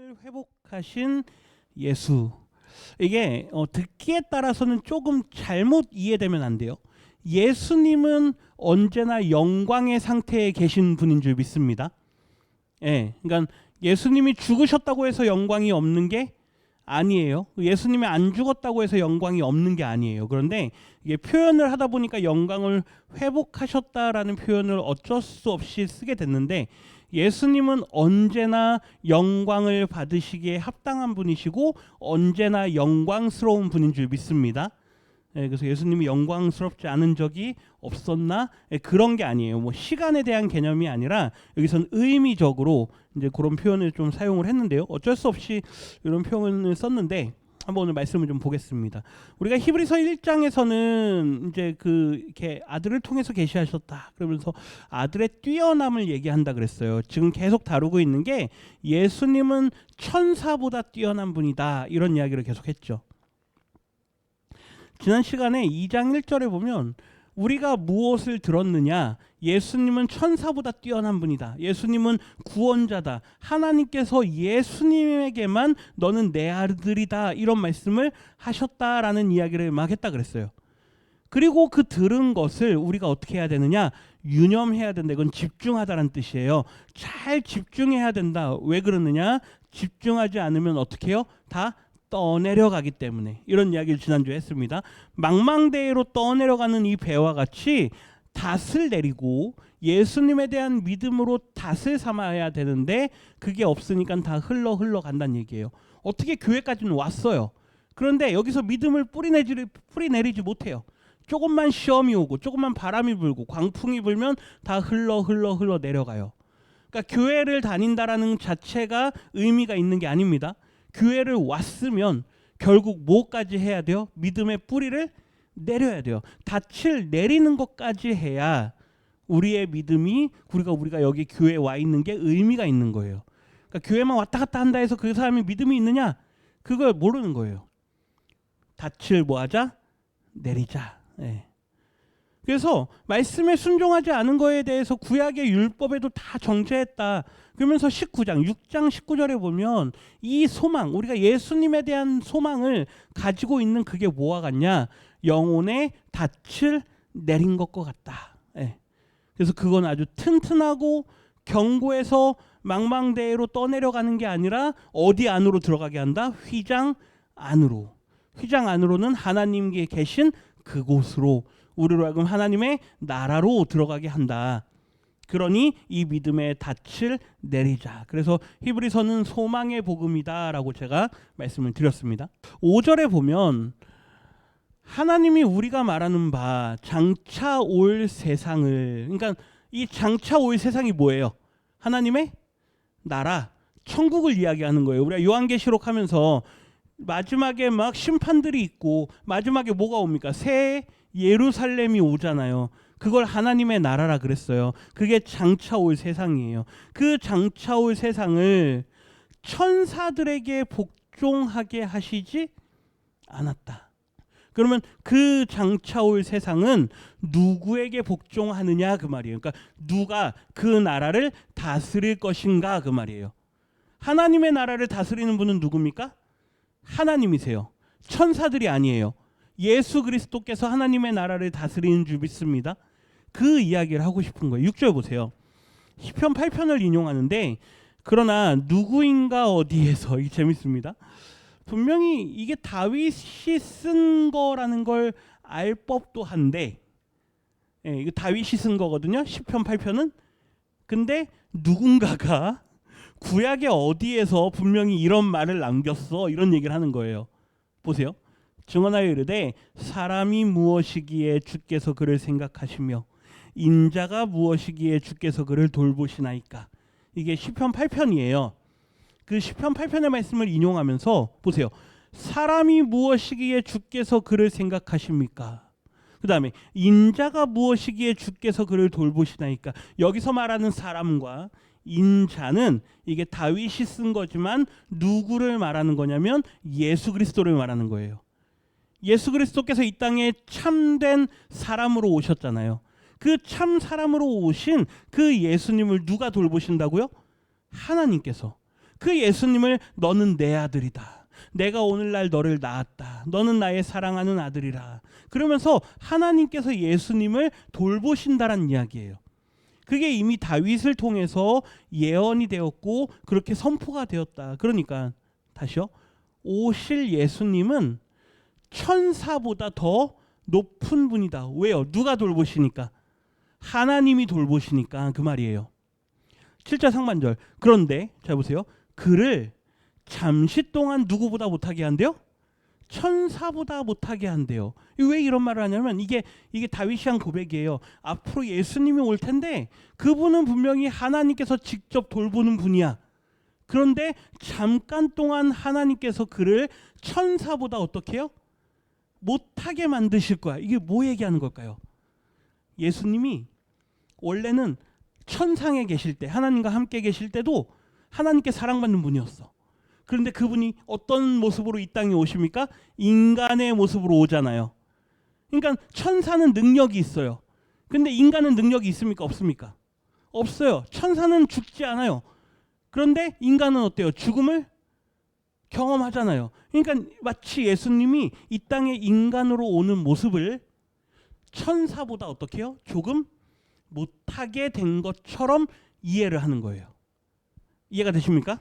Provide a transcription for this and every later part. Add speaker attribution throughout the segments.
Speaker 1: 믿음을 회복하신 예수. 이게 듣기에 따라서는 조금 잘못 이해되면 안 돼요. 예수님은 언제나 영광의 상태에 계신 분인 줄 믿습니다. 예, 그러니까 예수님이 죽으셨다고 해서 영광이 없는 게 아니에요. 예수님이 안 죽었다고 해서 영광이 없는 게 아니에요. 그런데 이게 표현을 하다 보니까 영광을 회복하셨다라는 표현을 어쩔 수 없이 쓰게 됐는데, 예수님은 언제나 영광을 받으시기에 합당한 분이시고 언제나 영광스러운 분인 줄 믿습니다. 그래서 예수님이 영광스럽지 않은 적이 없었나? 그런 게 아니에요. 뭐 시간에 대한 개념이 아니라 여기서는 의미적으로 이제 그런 표현을 좀 사용을 했는데요. 어쩔 수 없이 이런 표현을 썼는데 한번 오늘 말씀을 좀 보겠습니다. 우리가 히브리서 1장에서는 이제 이렇게 아들을 통해서 계시하셨다 그러면서 아들의 뛰어남을 얘기한다 그랬어요. 지금 계속 다루고 있는 게 예수님은 천사보다 뛰어난 분이다, 이런 이야기를 계속했죠. 지난 시간에 2장 1절에 보면 우리가 무엇을 들었느냐? 예수님은 천사보다 뛰어난 분이다. 예수님은 구원자다. 하나님께서 예수님에게만 너는 내 아들이다, 이런 말씀을 하셨다라는 이야기를 막 했다 그랬어요. 그리고 그 들은 것을 우리가 어떻게 해야 되느냐? 유념해야 된다. 이건 집중하다라는 뜻이에요. 잘 집중해야 된다. 왜 그러느냐? 집중하지 않으면 어떻게 해요? 다 떠내려가기 때문에. 이런 이야기를 지난주에 했습니다. 망망대해로 떠내려가는 이 배와 같이 닷을 내리고 예수님에 대한 믿음으로 닷을 삼아야 되는데 그게 없으니까 다 흘러간다는 얘기예요. 어떻게 교회까지는 왔어요. 그런데 여기서 믿음을 뿌리내리지 못해요. 조금만 시험이 오고 조금만 바람이 불고 광풍이 불면 다 흘러 내려가요. 그러니까 교회를 다닌다라는 자체가 의미가 있는 게 아닙니다. 교회를 왔으면 결국 뭐까지 해야 돼요? 믿음의 뿌리를 내려야 돼요. 닻을 내리는 것까지 해야 우리의 믿음이, 우리가 여기 교회에 와 있는 게 의미가 있는 거예요. 그러니까 교회만 왔다 갔다 한다 해서 그 사람이 믿음이 있느냐? 그걸 모르는 거예요. 닻을 뭐하자? 내리자. 네. 그래서 말씀에 순종하지 않은 거에 대해서 구약의 율법에도 다 정죄했다. 그러면서 6장 19절에 보면 이 소망, 우리가 예수님에 대한 소망을 가지고 있는 그게 뭐와 같냐? 영혼의 닻을 내린 것과 같다. 예. 그래서 그건 아주 튼튼하고 경고해서 망망대해로 떠내려가는 게 아니라 어디 안으로 들어가게 한다? 휘장 안으로. 휘장 안으로는 하나님께 계신 그곳으로, 우리로 하여금 하나님의 나라로 들어가게 한다. 그러니 이 믿음의 닻을 내리자. 그래서 히브리서는 소망의 복음이다라고 제가 말씀을 드렸습니다. 5절에 보면 하나님이 우리가 말하는 바 장차 올 세상을, 그러니까 이 장차 올 세상이 뭐예요? 하나님의 나라, 천국을 이야기하는 거예요. 우리가 요한계시록 하면서 마지막에 막 심판들이 있고 마지막에 뭐가 옵니까? 새 예루살렘이 오잖아요. 그걸 하나님의 나라라 그랬어요. 그게 장차 올 세상이에요. 그 장차 올 세상을 천사들에게 복종하게 하시지 않았다. 그러면 그 장차 올 세상은 누구에게 복종하느냐 그 말이에요. 그러니까 누가 그 나라를 다스릴 것인가 그 말이에요. 하나님의 나라를 다스리는 분은 누굽니까? 하나님이세요. 천사들이 아니에요. 예수 그리스도께서 하나님의 나라를 다스리는 줄 믿습니다. 그 이야기를 하고 싶은 거예요. 6절 보세요. 시편 8편을 인용하는데, 그러나 누구인가 어디에서, 이게 재밌습니다. 분명히 이게 다윗이 쓴 거라는 걸 알 법도 한데, 이거 다윗이 쓴 거거든요. 시편 8편은. 근데 누군가가 구약의 어디에서 분명히 이런 말을 남겼어, 이런 얘기를 하는 거예요. 보세요. 증언하여 이르되 사람이 무엇이기에 주께서 그를 생각하시며 인자가 무엇이기에 주께서 그를 돌보시나이까. 이게 시편 8편이에요. 그 시편 8편의 말씀을 인용하면서 보세요. 사람이 무엇이기에 주께서 그를 생각하십니까? 그 다음에 인자가 무엇이기에 주께서 그를 돌보시나이까. 여기서 말하는 사람과 인자는 이게 다윗이 쓴 거지만 누구를 말하는 거냐면 예수 그리스도를 말하는 거예요. 예수 그리스도께서 이 땅에 참된 사람으로 오셨잖아요. 그 참 사람으로 오신 그 예수님을 누가 돌보신다고요? 하나님께서. 그 예수님을 너는 내 아들이다. 내가 오늘날 너를 낳았다. 너는 나의 사랑하는 아들이라. 그러면서 하나님께서 예수님을 돌보신다라는 이야기예요. 그게 이미 다윗을 통해서 예언이 되었고 그렇게 선포가 되었다. 그러니까 다시요. 오실 예수님은 천사보다 더 높은 분이다. 왜요? 누가 돌보시니까? 하나님이 돌보시니까 그 말이에요. 7절 상반절. 그런데 잘 보세요. 그를 잠시 동안 누구보다 못하게 한대요? 천사보다 못하게 한대요. 왜 이런 말을 하냐면 이게 다윗이 한 고백이에요. 앞으로 예수님이 올 텐데 그분은 분명히 하나님께서 직접 돌보는 분이야. 그런데 잠깐 동안 하나님께서 그를 천사보다 어떻게 해요? 못하게 만드실 거야. 이게 뭐 얘기하는 걸까요? 예수님이 원래는 천상에 계실 때, 하나님과 함께 계실 때도 하나님께 사랑받는 분이었어. 그런데 그분이 어떤 모습으로 이 땅에 오십니까? 인간의 모습으로 오잖아요. 그러니까 천사는 능력이 있어요. 근데 인간은 능력이 있습니까? 없습니까? 없어요. 천사는 죽지 않아요. 그런데 인간은 어때요? 죽음을 경험하잖아요. 그러니까 마치 예수님이 이 땅에 인간으로 오는 모습을 천사보다 어떻게 해요? 조금 못하게 된 것처럼 이해를 하는 거예요. 이해가 되십니까?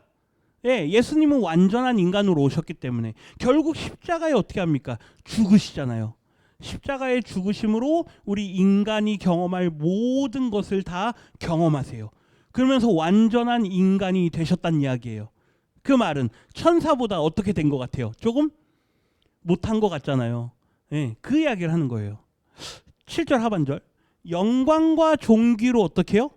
Speaker 1: 예, 예수님은 완전한 인간으로 오셨기 때문에 결국 십자가에 어떻게 합니까? 죽으시잖아요. 십자가의 죽으심으로 우리 인간이 경험할 모든 것을 다 경험하세요. 그러면서 완전한 인간이 되셨다는 이야기예요. 그 말은 천사보다 어떻게 된 것 같아요? 조금 못한 것 같잖아요. 예, 그 이야기를 하는 거예요. 7절 하반절. 영광과 존귀로 어떻게 해요?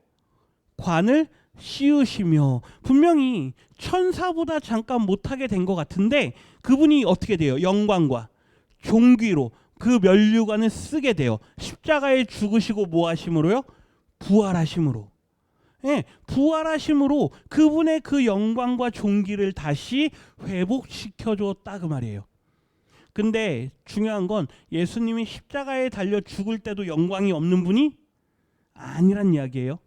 Speaker 1: 관을 씌우시며. 분명히 천사보다 잠깐 못하게 된 것 같은데 그분이 어떻게 돼요? 영광과 존귀로 그 면류관을 쓰게 돼요. 십자가에 죽으시고 뭐 하심으로요? 부활하심으로. 예, 부활하심으로 그분의 그 영광과 존귀를 다시 회복시켜 줬다 그 말이에요. 근데 중요한 건 예수님이 십자가에 달려 죽을 때도 영광이 없는 분이 아니란 이야기예요.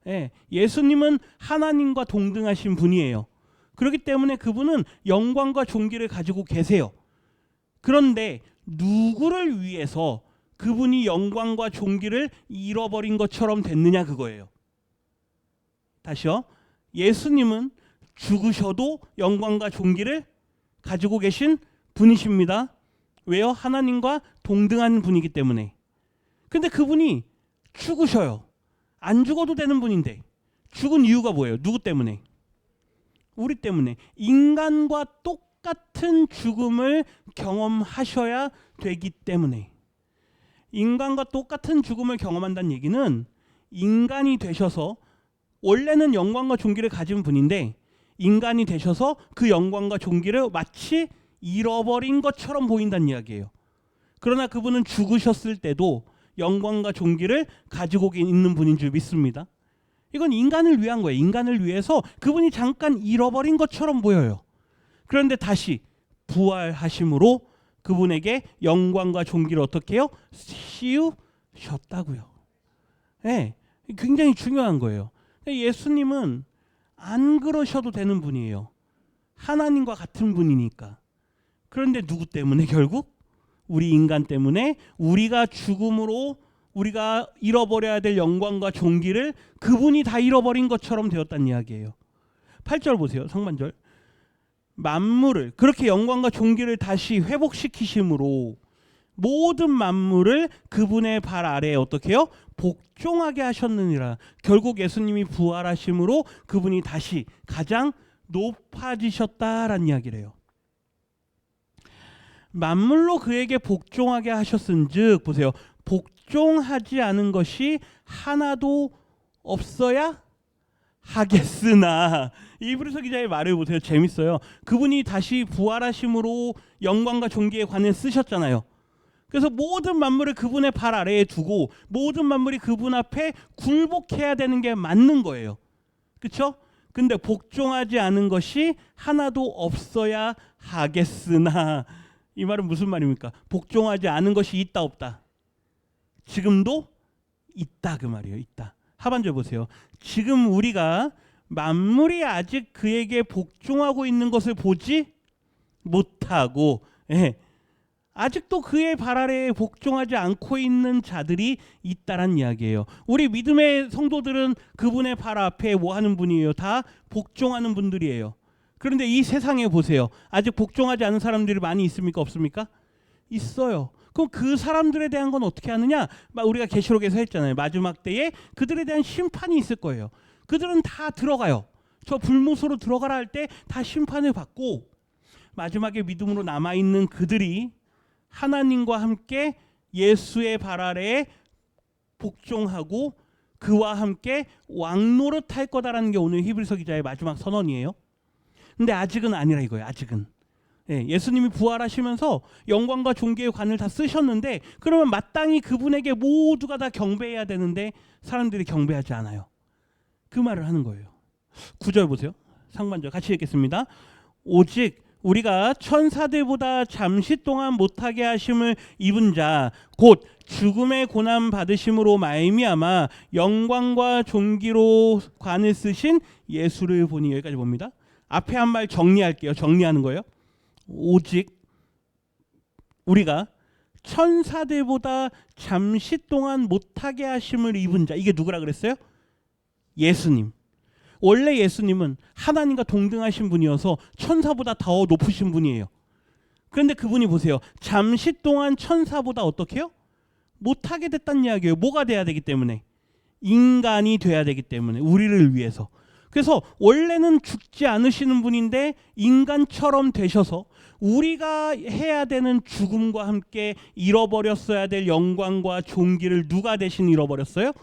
Speaker 1: 예, 예수님은 하나님과 동등하신 분이에요. 그렇기 때문에 그분은 영광과 존귀를 가지고 계세요. 그런데 누구를 위해서 그분이 영광과 존귀를 잃어버린 것처럼 됐느냐 그거예요. 다시요. 예수님은 죽으셔도 영광과 존귀를 가지고 계신 분이십니다. 왜요? 하나님과 동등한 분이기 때문에. 근데 그분이 죽으셔요. 안 죽어도 되는 분인데 죽은 이유가 뭐예요? 누구 때문에? 우리 때문에. 인간과 똑같은 죽음을 경험하셔야 되기 때문에. 인간과 똑같은 죽음을 경험한다는 얘기는 인간이 되셔서 원래는 영광과 존귀를 가진 분인데 인간이 되셔서 그 영광과 존귀를 마치 잃어버린 것처럼 보인다는 이야기예요. 그러나 그분은 죽으셨을 때도 영광과 존귀를 가지고 있는 분인 줄 믿습니다. 이건 인간을 위한 거예요. 인간을 위해서 그분이 잠깐 잃어버린 것처럼 보여요. 그런데 다시 부활하심으로 그분에게 영광과 존귀를 어떻게 해요? 씌우셨다고요. 네, 굉장히 중요한 거예요. 예수님은 안 그러셔도 되는 분이에요. 하나님과 같은 분이니까. 그런데 누구 때문에 결국? 우리 인간 때문에 우리가 죽음으로 우리가 잃어버려야 될 영광과 존귀를 그분이 다 잃어버린 것처럼 되었다는 이야기예요. 8절 보세요. 상반절. 만물을 그렇게 영광과 존귀를 다시 회복시키심으로 모든 만물을 그분의 발 아래에 어떻게 해요? 복종하게 하셨느니라. 결국 예수님이 부활하심으로 그분이 다시 가장 높아지셨다라는 이야기를 해요. 만물로 그에게 복종하게 하셨은즉 보세요. 복종하지 않은 것이 하나도 없어야 하겠으나. 이브리서 기자의 말을 보세요. 재밌어요. 그분이 다시 부활하심으로 영광과 존귀의 관을 쓰셨잖아요. 그래서 모든 만물을 그분의 발 아래에 두고 모든 만물이 그분 앞에 굴복해야 되는 게 맞는 거예요. 그렇죠? 근데 복종하지 않은 것이 하나도 없어야 하겠으나. 이 말은 무슨 말입니까? 복종하지 않은 것이 있다 없다? 지금도 있다 그 말이에요. 있다. 하반절 보세요. 지금 우리가 만물이 아직 그에게 복종하고 있는 것을 보지 못하고, 예, 아직도 그의 발 아래에 복종하지 않고 있는 자들이 있다란 이야기예요. 우리 믿음의 성도들은 그분의 발 앞에 뭐 하는 분이에요? 다 복종하는 분들이에요. 그런데 이 세상에 보세요. 아직 복종하지 않은 사람들이 많이 있습니까? 없습니까? 있어요. 그럼 그 사람들에 대한 건 어떻게 하느냐? 우리가 계시록에서 했잖아요. 마지막 때에 그들에 대한 심판이 있을 거예요. 그들은 다 들어가요. 저 불못으로 들어가라 할 때 다 심판을 받고, 마지막에 믿음으로 남아있는 그들이 하나님과 함께 예수의 발 아래에 복종하고 그와 함께 왕노릇할 거다라는 게 오늘 히브리서 기자의 마지막 선언이에요. 근데 아직은 아니라 이거예요. 아직은. 예, 예수님이 부활하시면서 영광과 존귀의 관을 다 쓰셨는데, 그러면 마땅히 그분에게 모두가 다 경배해야 되는데 사람들이 경배하지 않아요. 그 말을 하는 거예요. 9절 보세요. 상반절 같이 읽겠습니다. 오직 우리가 천사들보다 잠시 동안 못하게 하심을 입은 자 곧 죽음의 고난 받으심으로 말미암아 영광과 존귀로 관을 쓰신 예수를 보니. 여기까지 봅니다. 앞에 한 말 정리할게요. 정리하는 거예요. 오직 우리가 천사들보다 잠시 동안 못하게 하심을 입은 자, 이게 누구라 그랬어요? 예수님. 원래 예수님은 하나님과 동등하신 분이어서 천사보다 더 높으신 분이에요. 그런데 그분이 보세요. 잠시 동안 천사보다 어떻게 해요? 못하게 됐다는 이야기예요. 뭐가 돼야 되기 때문에? 인간이 돼야 되기 때문에, 우리를 위해서. 그래서 원래는 죽지 않으시는 분인데 인간처럼 되셔서 우리가 해야 되는 죽음과 함께 잃어버렸어야 될 영광과 존귀를 누가 대신 잃어버렸어요?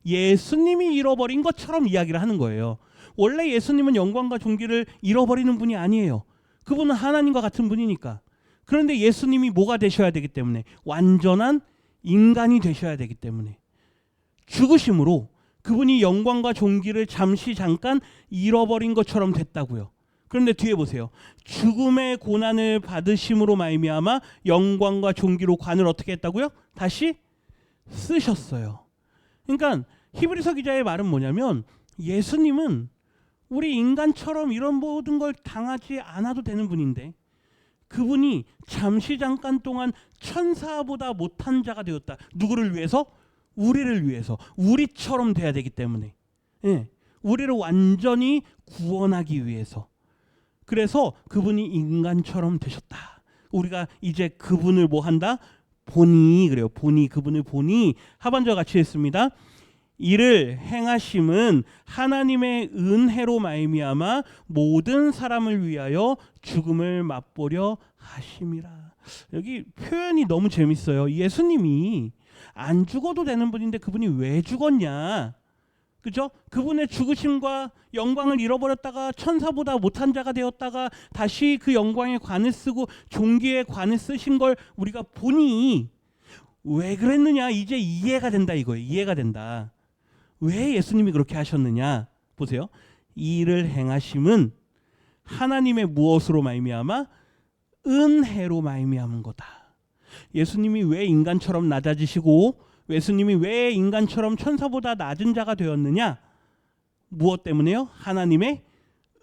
Speaker 1: 예수님이 잃어버린 것처럼 이야기를 하는 거예요. 원래 예수님은 영광과 존귀를 잃어버리는 분이 아니에요. 그분은 하나님과 같은 분이니까. 그런데 예수님이 뭐가 되셔야 되기 때문에? 완전한 인간이 되셔야 되기 때문에 죽으심으로 그분이 영광과 존귀를 잠깐 잃어버린 것처럼 됐다고요. 그런데 뒤에 보세요. 죽음의 고난을 받으심으로 말미암아 영광과 존귀로 관을 어떻게 했다고요? 다시 쓰셨어요. 그러니까 히브리서 기자의 말은 뭐냐면, 예수님은 우리 인간처럼 이런 모든 걸 당하지 않아도 되는 분인데 그분이 잠깐 동안 천사보다 못한 자가 되었다. 누구를 위해서? 우리를 위해서. 우리처럼 돼야 되기 때문에. 예, 우리를 완전히 구원하기 위해서. 그래서 그분이 인간처럼 되셨다. 우리가 이제 그분을 뭐 한다? 보니. 그래요. 보니. 그분을 보니. 하반절 같이 했습니다. 이를 행하심은 하나님의 은혜로 말미암아 모든 사람을 위하여 죽음을 맛보려 하심이라. 여기 표현이 너무 재밌어요. 예수님이 안 죽어도 되는 분인데 그분이 왜 죽었냐? 그죠? 그분의 죽으심과 영광을 잃어버렸다가 천사보다 못한 자가 되었다가 다시 그 영광의 관을 쓰고 존귀의 관을 쓰신 걸 우리가 보니 왜 그랬느냐? 이제 이해가 된다 이거예요. 이해가 된다. 왜 예수님이 그렇게 하셨느냐? 보세요. 이 일을 행하심은 하나님의 무엇으로 말미암아? 은혜로 말미암은 거다. 예수님이 왜 인간처럼 낮아지시고 예수님이 왜 인간처럼 천사보다 낮은 자가 되었느냐? 무엇 때문에요? 하나님의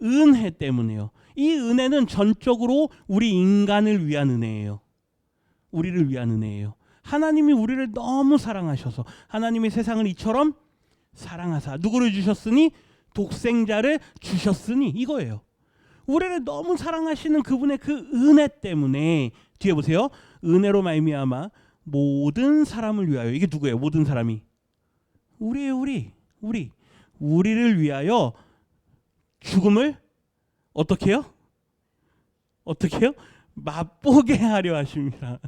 Speaker 1: 은혜 때문에요. 이 은혜는 전적으로 우리 인간을 위한 은혜예요. 우리를 위한 은혜예요. 하나님이 우리를 너무 사랑하셔서 하나님이 세상을 이처럼 사랑하사 누구를 주셨으니? 독생자를 주셨으니. 이거예요. 우리를 너무 사랑하시는 그분의 그 은혜 때문에 뒤에 보세요. 은혜로 말미암아 모든 사람을 위하여. 이게 누구예요? 모든 사람이. 우리예요. 우리를 위하여 죽음을 어떻게 해요? 맛보게 하려 하십니다.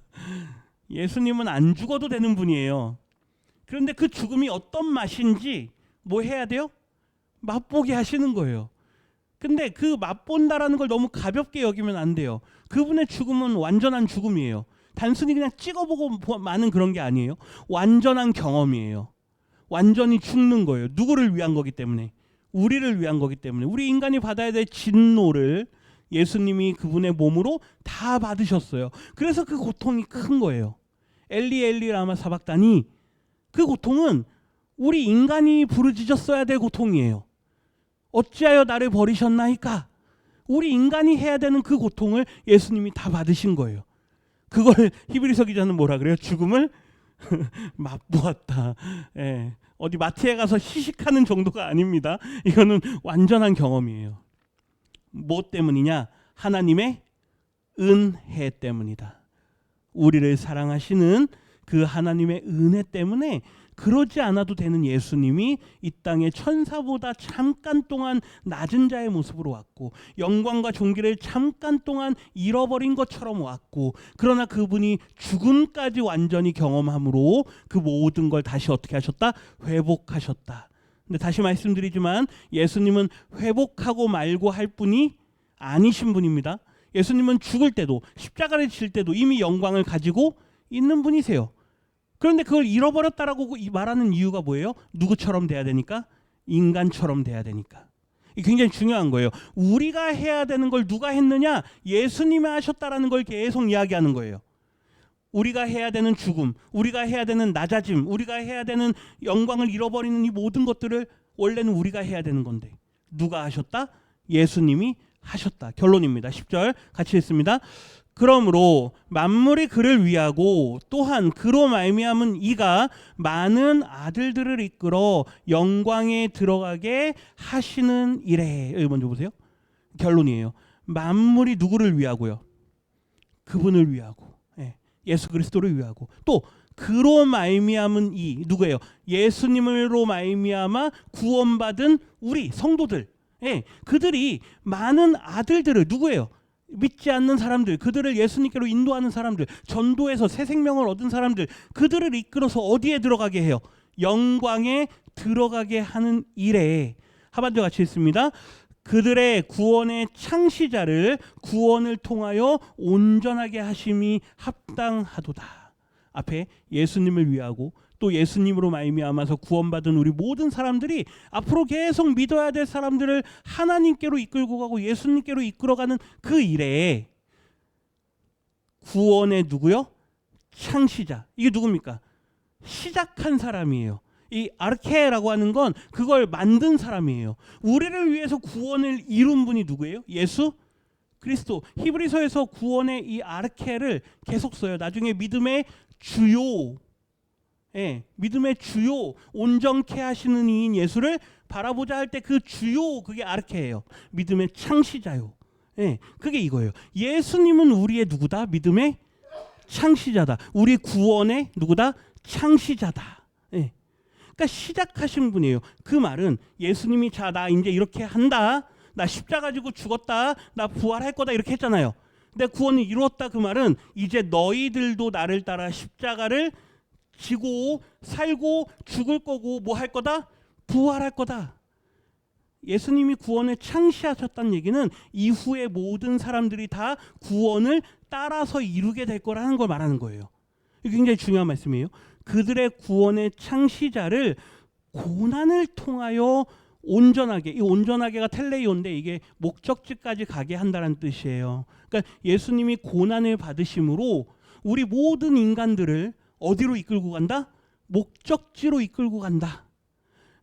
Speaker 1: 예수님은 안 죽어도 되는 분이에요. 그런데 그 죽음이 어떤 맛인지 뭐 해야 돼요? 맛보게 하시는 거예요. 근데 그 맛본다라는 걸 너무 가볍게 여기면 안 돼요. 그분의 죽음은 완전한 죽음이에요. 단순히 그냥 찍어보고 마는 그런 게 아니에요. 완전한 경험이에요. 완전히 죽는 거예요. 누구를 위한 거기 때문에? 우리를 위한 거기 때문에. 우리 인간이 받아야 될 진노를 예수님이 그분의 몸으로 다 받으셨어요. 그래서 그 고통이 큰 거예요. 엘리 엘리 라마 사박다니. 그 고통은 우리 인간이 부르짖었어야 될 고통이에요. 어찌하여 나를 버리셨나이까? 우리 인간이 해야 되는 그 고통을 예수님이 다 받으신 거예요. 그걸 히브리서 기자는 뭐라 그래요? 죽음을 맛보았다. 예. 어디 마트에 가서 시식하는 정도가 아닙니다. 이거는 완전한 경험이에요. 뭐 때문이냐? 하나님의 은혜 때문이다. 우리를 사랑하시는 그 하나님의 은혜 때문에 그러지 않아도 되는 예수님이 이 땅에 천사보다 잠깐 동안 낮은 자의 모습으로 왔고 영광과 존귀를 잠깐 동안 잃어버린 것처럼 왔고, 그러나 그분이 죽음까지 완전히 경험함으로 그 모든 걸 다시 어떻게 하셨다? 회복하셨다. 근데 다시 말씀드리지만 예수님은 회복하고 말고 할 분이 아니신 분입니다. 예수님은 죽을 때도 십자가를 질 때도 이미 영광을 가지고 있는 분이세요. 그런데 그걸 잃어버렸다라고 말하는 이유가 뭐예요? 누구처럼 돼야 되니까? 인간처럼 돼야 되니까. 이게 굉장히 중요한 거예요. 우리가 해야 되는 걸 누가 했느냐? 예수님이 하셨다라는 걸 계속 이야기하는 거예요. 우리가 해야 되는 죽음, 우리가 해야 되는 낮아짐, 우리가 해야 되는 영광을 잃어버리는 이 모든 것들을 원래는 우리가 해야 되는 건데 누가 하셨다? 예수님이 하셨다. 결론입니다. 10절 같이 읽습니다. 그러므로 만물이 그를 위하고 또한 그로 말미암은 이가 많은 아들들을 이끌어 영광에 들어가게 하시는 이래. 여기 먼저 보세요. 결론이에요. 만물이 누구를 위하고요? 그분을 위하고, 예수 그리스도를 위하고, 또 그로 말미암은 이 누구예요? 예수님으로 말미암아 구원받은 우리 성도들, 그들이 많은 아들들을, 누구예요? 믿지 않는 사람들, 그들을 예수님께로 인도하는 사람들, 전도해서 새 생명을 얻은 사람들, 그들을 이끌어서 어디에 들어가게 해요? 영광에 들어가게 하는 일에. 하반절 같이 읽습니다. 그들의 구원의 창시자를 구원을 통하여 온전하게 하심이 합당하도다. 앞에 예수님을 위하고 또 예수님으로 말미암아서 구원받은 우리 모든 사람들이 앞으로 계속 믿어야 될 사람들을 하나님께로 이끌고 가고 예수님께로 이끌어가는 그 일에 구원의 누구요? 창시자. 이게 누굽니까? 시작한 사람이에요. 이 아르케라고 하는 건 그걸 만든 사람이에요. 우리를 위해서 구원을 이룬 분이 누구예요? 예수 그리스도. 히브리서에서 구원의 이 아르케를 계속 써요. 나중에 믿음의 주요, 믿음의 주요, 온전케 하시는 이인 예수를 바라보자 할 때 그 주요, 그게 아르케예요. 믿음의 창시자요. 그게 이거예요. 예수님은 우리의 누구다? 믿음의 창시자다. 우리 구원의 누구다? 창시자다. 그러니까 시작하신 분이에요. 그 말은 예수님이 자, 나 이제 이렇게 한다, 나 십자가 지고 죽었다, 나 부활할 거다 이렇게 했잖아요. 내 구원을 이루었다. 그 말은 이제 너희들도 나를 따라 십자가를 지고 살고 죽을 거고 뭐 할 거다? 부활할 거다. 예수님이 구원을 창시하셨다는 얘기는 이후의 모든 사람들이 다 구원을 따라서 이루게 될 거라는 걸 말하는 거예요. 이게 굉장히 중요한 말씀이에요. 그들의 구원의 창시자를 고난을 통하여 온전하게, 이 온전하게가 텔레이온데 이게 목적지까지 가게 한다는 뜻이에요. 그러니까 예수님이 고난을 받으심으로 우리 모든 인간들을 어디로 이끌고 간다? 목적지로 이끌고 간다.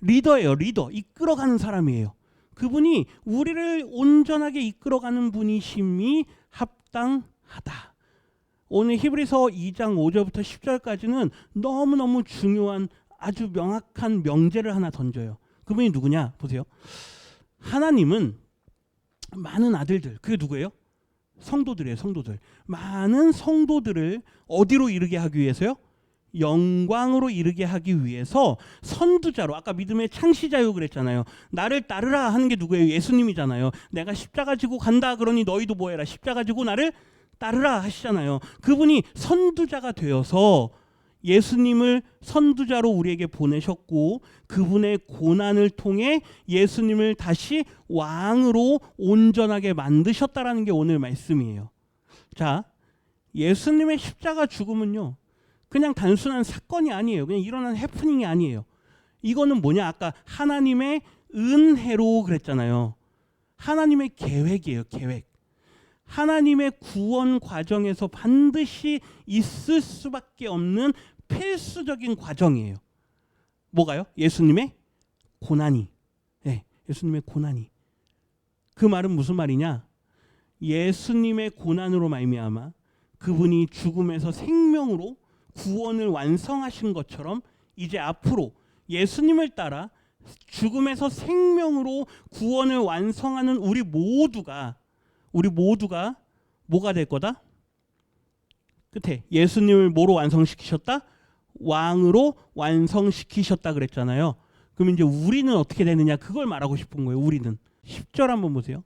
Speaker 1: 리더예요. 리더. 이끌어가는 사람이에요. 그분이 우리를 온전하게 이끌어가는 분이심이 합당하다. 오늘 히브리서 2장 5절부터 10절까지는 너무너무 중요한 아주 명확한 명제를 하나 던져요. 그분이 누구냐? 보세요. 하나님은 많은 아들들, 그게 누구예요? 성도들이에요. 성도들. 많은 성도들을 어디로 이르게 하기 위해서요? 영광으로 이르게 하기 위해서 선두자로, 아까 믿음의 창시자요 그랬잖아요. 나를 따르라 하는 게 누구예요? 예수님이잖아요. 내가 십자가 지고 간다 그러니 너희도 뭐 해라? 십자가 지고 나를 따르라 하시잖아요. 그분이 선두자가 되어서 예수님을 선두자로 우리에게 보내셨고 그분의 고난을 통해 예수님을 다시 왕으로 온전하게 만드셨다라는 게 오늘 말씀이에요. 자, 예수님의 십자가 죽음은요, 그냥 단순한 사건이 아니에요. 그냥 일어난 해프닝이 아니에요. 이거는 뭐냐? 아까 하나님의 은혜로 그랬잖아요. 하나님의 계획이에요. 계획. 하나님의 구원 과정에서 반드시 있을 수밖에 없는 필수적인 과정이에요. 뭐가요? 예수님의 고난이. 예수님의 고난이. 그 말은 무슨 말이냐? 예수님의 고난으로 말미암아 그분이 죽음에서 생명으로 구원을 완성하신 것처럼 이제 앞으로 예수님을 따라 죽음에서 생명으로 구원을 완성하는 우리 모두가 뭐가 될 거다? 끝에 예수님을 뭐로 완성시키셨다? 왕으로 완성시키셨다 그랬잖아요. 그럼 이제 우리는 어떻게 되느냐? 그걸 말하고 싶은 거예요. 우리는 10절 한번 보세요.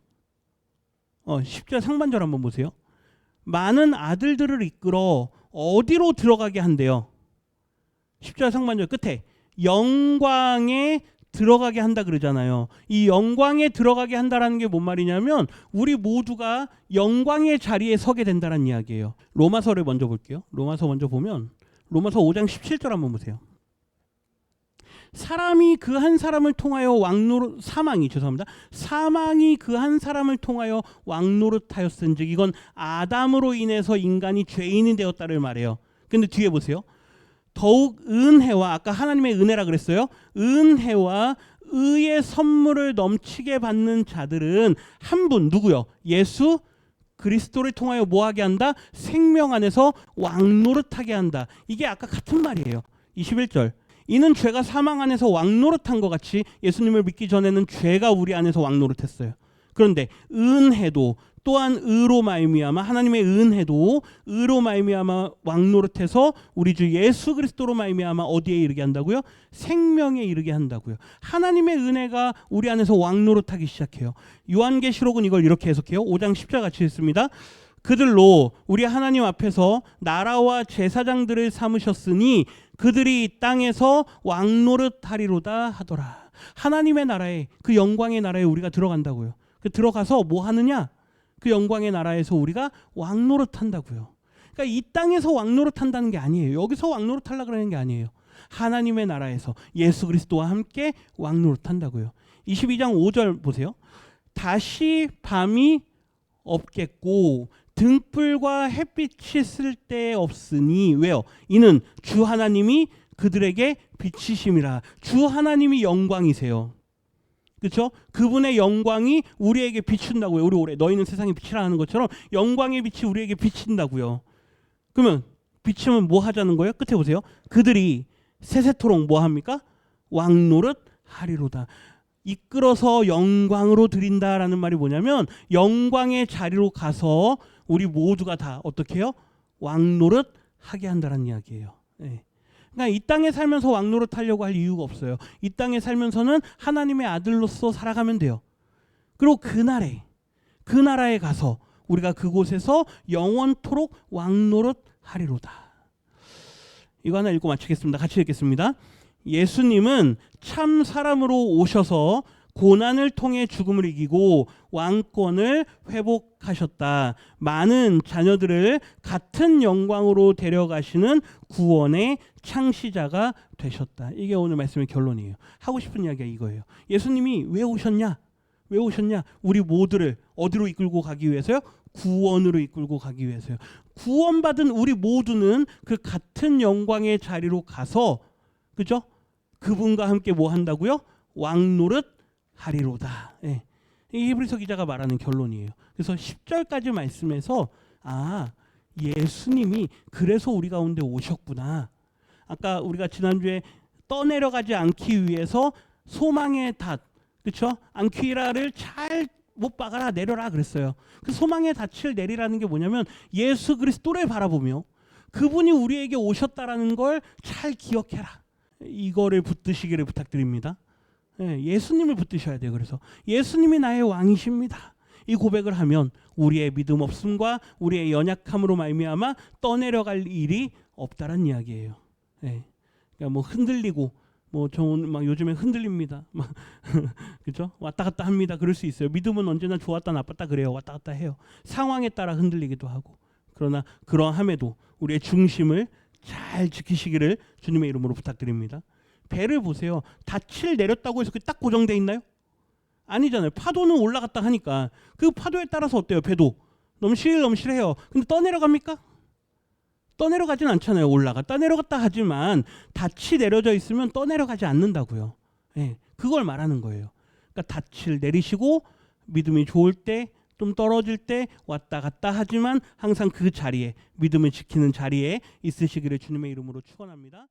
Speaker 1: 10절 상반절 한번 보세요. 많은 아들들을 이끌어 어디로 들어가게 한대요? 10절 상반절 끝에 영광에 들어가게 한다 그러잖아요. 이 영광에 들어가게 한다라는 게 뭔 말이냐면 우리 모두가 영광의 자리에 서게 된다는 이야기예요. 로마서를 먼저 볼게요. 로마서 먼저 보면 로마서 5장 17절 한번 보세요. 사람이 그 한 사람을 통하여 사망이 그 한 사람을 통하여 왕노릇하였은즉 이건 아담으로 인해서 인간이 죄인이 되었다를 말해요. 근데 뒤에 보세요. 더욱 은혜와 아까 하나님의 은혜라 그랬어요. 은혜와 의의 선물을 넘치게 받는 자들은 한 분 누구요? 예수 그리스도를 통하여 뭐하게 한다? 생명 안에서 왕노릇하게 한다. 이게 아까 같은 말이에요. 21절. 이는 죄가 사망 안에서 왕노릇한 것 같이 예수님을 믿기 전에는 죄가 우리 안에서 왕노릇했어요. 그런데 은혜도 또한 의로 말미암아 하나님의 은혜도 의로 말미암아 왕노릇해서 우리 주 예수 그리스도로 말미암아 어디에 이르게 한다고요? 생명에 이르게 한다고요. 하나님의 은혜가 우리 안에서 왕노릇하기 시작해요. 요한계시록은 이걸 이렇게 해석해요. 5장 10절 같이 읽습니다. 그들로 우리 하나님 앞에서 나라와 제사장들을 삼으셨으니 그들이 이 땅에서 왕노릇하리로다 하더라. 하나님의 나라에 그 영광의 나라에 우리가 들어간다고요. 그 들어가서 뭐 하느냐? 그 영광의 나라에서 우리가 왕노릇한다고요. 그러니까 이 땅에서 왕노릇한다는 게 아니에요. 여기서 왕노릇하려고 그러는 게 아니에요. 하나님의 나라에서 예수 그리스도와 함께 왕노릇한다고요. 22장 5절 보세요. 다시 밤이 없겠고 등불과 햇빛이 쓸데없으니 왜요? 이는 주 하나님이 그들에게 빛이심이라. 주 하나님이 영광이세요. 그렇죠? 그분의 영광이 우리에게 비춘다고요. 우리 올해 너희는 세상의 빛이라 하는 것처럼 영광의 빛이 우리에게 비친다고요. 그러면 비치면 뭐 하자는 거예요? 끝에 보세요. 그들이 세세토록 뭐 합니까? 왕노릇 하리로다. 이끌어서 영광으로 드린다라는 말이 뭐냐면 영광의 자리로 가서 우리 모두가 다 어떻게 해요? 왕노릇 하게 한다는 이야기예요. 네. 그러니까 이 땅에 살면서 왕노릇 하려고 할 이유가 없어요. 이 땅에 살면서는 하나님의 아들로서 살아가면 돼요. 그리고 그 나라에 가서 우리가 그곳에서 영원토록 왕노릇 하리로다. 이거 하나 읽고 마치겠습니다. 같이 읽겠습니다. 예수님은 참 사람으로 오셔서 고난을 통해 죽음을 이기고 왕권을 회복하셨다. 많은 자녀들을 같은 영광으로 데려가시는 구원의 창시자가 되셨다. 이게 오늘 말씀의 결론이에요. 하고 싶은 이야기가 이거예요. 예수님이 왜 오셨냐? 왜 오셨냐? 우리 모두를 어디로 이끌고 가기 위해서요? 구원으로 이끌고 가기 위해서요. 구원받은 우리 모두는 그 같은 영광의 자리로 가서 그죠? 그분과 함께 뭐 한다고요? 왕노릇 하리로다. 예. 이 히브리서 기자가 말하는 결론이에요. 그래서 10절까지 말씀에서 예수님이 그래서 우리 가운데 오셨구나. 아까 우리가 지난주에 떠내려가지 않기 위해서 소망의 닷, 그렇죠? 앙퀴라를 잘 못 박아라 내려라 그랬어요. 그 소망의 닻을 내리라는 게 뭐냐면 예수 그리스도를 바라보며 그분이 우리에게 오셨다라는 걸 잘 기억해라. 이거를 붙드시기를 부탁드립니다. 예수님을 붙드셔야 돼요. 그래서 예수님이 나의 왕이십니다. 이 고백을 하면 우리의 믿음 없음과 우리의 연약함으로 말미암아 떠내려갈 일이 없다란 이야기예요. 그러니까 뭐 흔들리고 저는 막 요즘에 흔들립니다. 그렇죠? 왔다 갔다 합니다. 그럴 수 있어요. 믿음은 언제나 좋았다 나빴다 그래요. 왔다 갔다 해요. 상황에 따라 흔들리기도 하고. 그러나 그러함에도 우리의 중심을 잘 지키시기를 주님의 이름으로 부탁드립니다. 배를 보세요. 닻을 내렸다고 해서 딱 고정돼 있나요? 아니잖아요. 파도는 올라갔다 하니까 그 파도에 따라서 어때요? 배도 넘실넘실해요. 근데 떠내려갑니까? 떠내려가진 않잖아요. 올라갔다 내려갔다 하지만 닻이 내려져 있으면 떠내려가지 않는다고요. 그걸 말하는 거예요. 그러니까 닻을 내리시고 믿음이 좋을 때 좀 떨어질 때 왔다 갔다 하지만 항상 그 자리에 믿음을 지키는 자리에 있으시기를 주님의 이름으로 축원합니다.